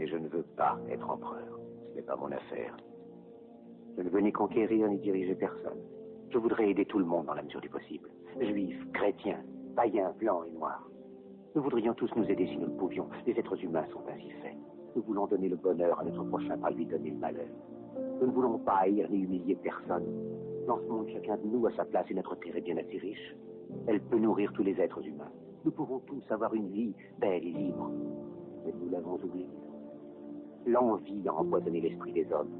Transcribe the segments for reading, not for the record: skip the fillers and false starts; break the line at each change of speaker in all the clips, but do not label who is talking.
Et je ne veux pas être empereur. Ce n'est pas mon affaire. Je ne veux ni conquérir ni diriger personne. Je voudrais aider tout le monde dans la mesure du possible. Juifs, chrétiens, païens, blancs et noirs. Nous voudrions tous nous aider si nous le pouvions. Les êtres humains sont ainsi faits. Nous voulons donner le bonheur à notre prochain par lui donner le malheur. Nous ne voulons pas haïr ni humilier personne. Dans ce monde, chacun de nous a sa place et notre terre est bien assez riche. Elle peut nourrir tous les êtres humains. Nous pouvons tous avoir une vie belle et libre. Mais nous l'avons oublié. L'envie a empoisonné l'esprit des hommes,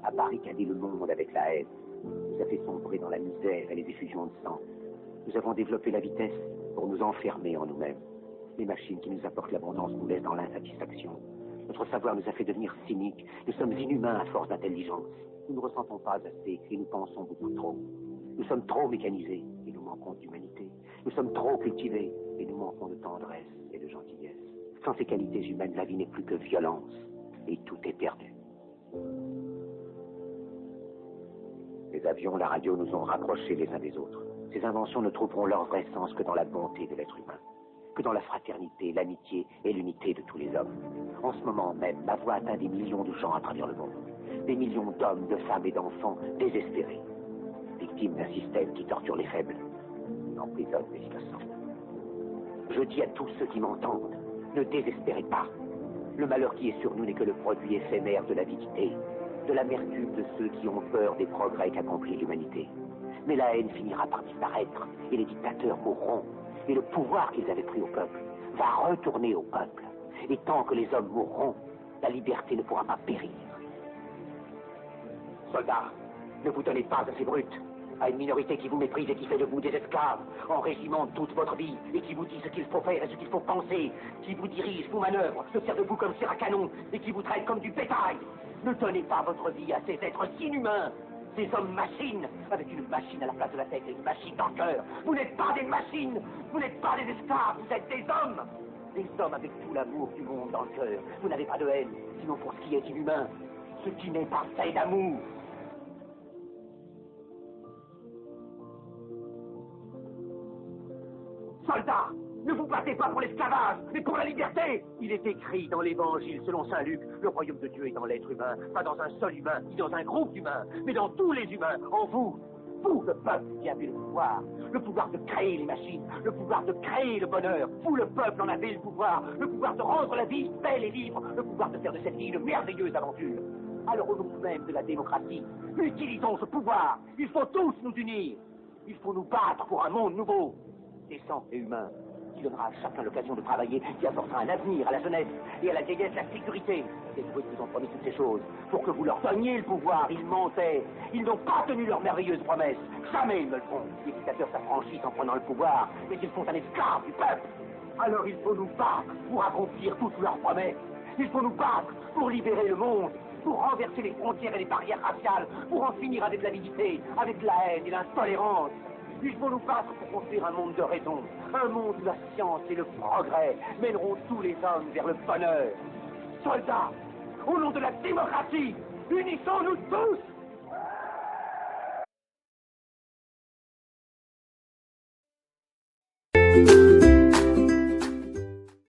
a barricadé le monde avec la haine, nous a fait sombrer dans la misère et les effusions de sang. Nous avons développé la vitesse pour nous enfermer en nous-mêmes. Les machines qui nous apportent l'abondance nous laissent dans l'insatisfaction. Notre savoir nous a fait devenir cyniques. Nous sommes inhumains à force d'intelligence. Nous ne ressentons pas assez et nous pensons beaucoup trop. Nous sommes trop mécanisés et nous manquons d'humanité. Nous sommes trop cultivés et nous manquons de tendresse et de gentillesse. Sans ces qualités humaines, la vie n'est plus que violence et tout est perdu. Les avions, la radio nous ont rapprochés les uns des autres. Ces inventions ne trouveront leur vrai sens que dans la bonté de l'être humain, que dans la fraternité, l'amitié et l'unité de tous les hommes. En ce moment même, ma voix atteint des millions de gens à travers le monde. Des millions d'hommes, de femmes et d'enfants désespérés, victimes d'un système qui torture les faibles et emprisonne les innocents. Je dis à tous ceux qui m'entendent, ne désespérez pas. Le malheur qui est sur nous n'est que le produit éphémère de l'avidité, de l'amertume de ceux qui ont peur des progrès qu'accomplit l'humanité. Mais la haine finira par disparaître et les dictateurs mourront. Et le pouvoir qu'ils avaient pris au peuple va retourner au peuple. Et tant que les hommes mourront, la liberté ne pourra pas périr. Soldats, ne vous donnez pas à ces brutes, à une minorité qui vous méprise et qui fait de vous des esclaves, en régiment toute votre vie, et qui vous dit ce qu'il faut faire et ce qu'il faut penser, qui vous dirige, vous manœuvre, se sert de vous comme tir à canon, et qui vous traite comme du bétail. Ne donnez pas votre vie à ces êtres inhumains, ces hommes machines, avec une machine à la place de la tête et une machine dans le cœur. Vous n'êtes pas des machines, vous n'êtes pas des esclaves, vous êtes des hommes. Des hommes avec tout l'amour du monde dans le cœur. Vous n'avez pas de haine, sinon pour ce qui est inhumain, ce qui n'est pas fait d'amour. Soldats, ne vous battez pas pour l'esclavage, mais pour la liberté. Il est écrit dans l'évangile selon saint Luc, le royaume de Dieu est dans l'être humain, pas dans un seul humain, ni dans un groupe d'humains, mais dans tous les humains, en vous. Vous, le peuple qui avez le pouvoir de créer les machines, le pouvoir de créer le bonheur. Vous, le peuple, en avez le pouvoir de rendre la vie belle et libre, le pouvoir de faire de cette vie une merveilleuse aventure. Alors au nom même de la démocratie, utilisons ce pouvoir. Il faut tous nous unir. Il faut nous battre pour un monde nouveau, décent et humain, qui donnera à chacun l'occasion de travailler, qui apportera un avenir à la jeunesse et à la vieillesse la sécurité. Les Druides vous ont promis toutes ces choses pour que vous leur donniez le pouvoir. Ils mentaient. Ils n'ont pas tenu leurs merveilleuses promesses. Jamais ils ne le feront. Les dictateurs s'affranchissent en prenant le pouvoir, mais ils font un esclave du peuple. Alors il faut nous battre pour accomplir toutes leurs promesses. Il faut nous battre pour libérer le monde, pour renverser les frontières et les barrières raciales, pour en finir avec l'avidité, avec la haine et l'intolérance. Il faut nous battre pour construire un monde de raison, un monde où la science et le progrès mèneront tous les hommes vers le bonheur. Soldats, au nom de la démocratie, unissons-nous tous!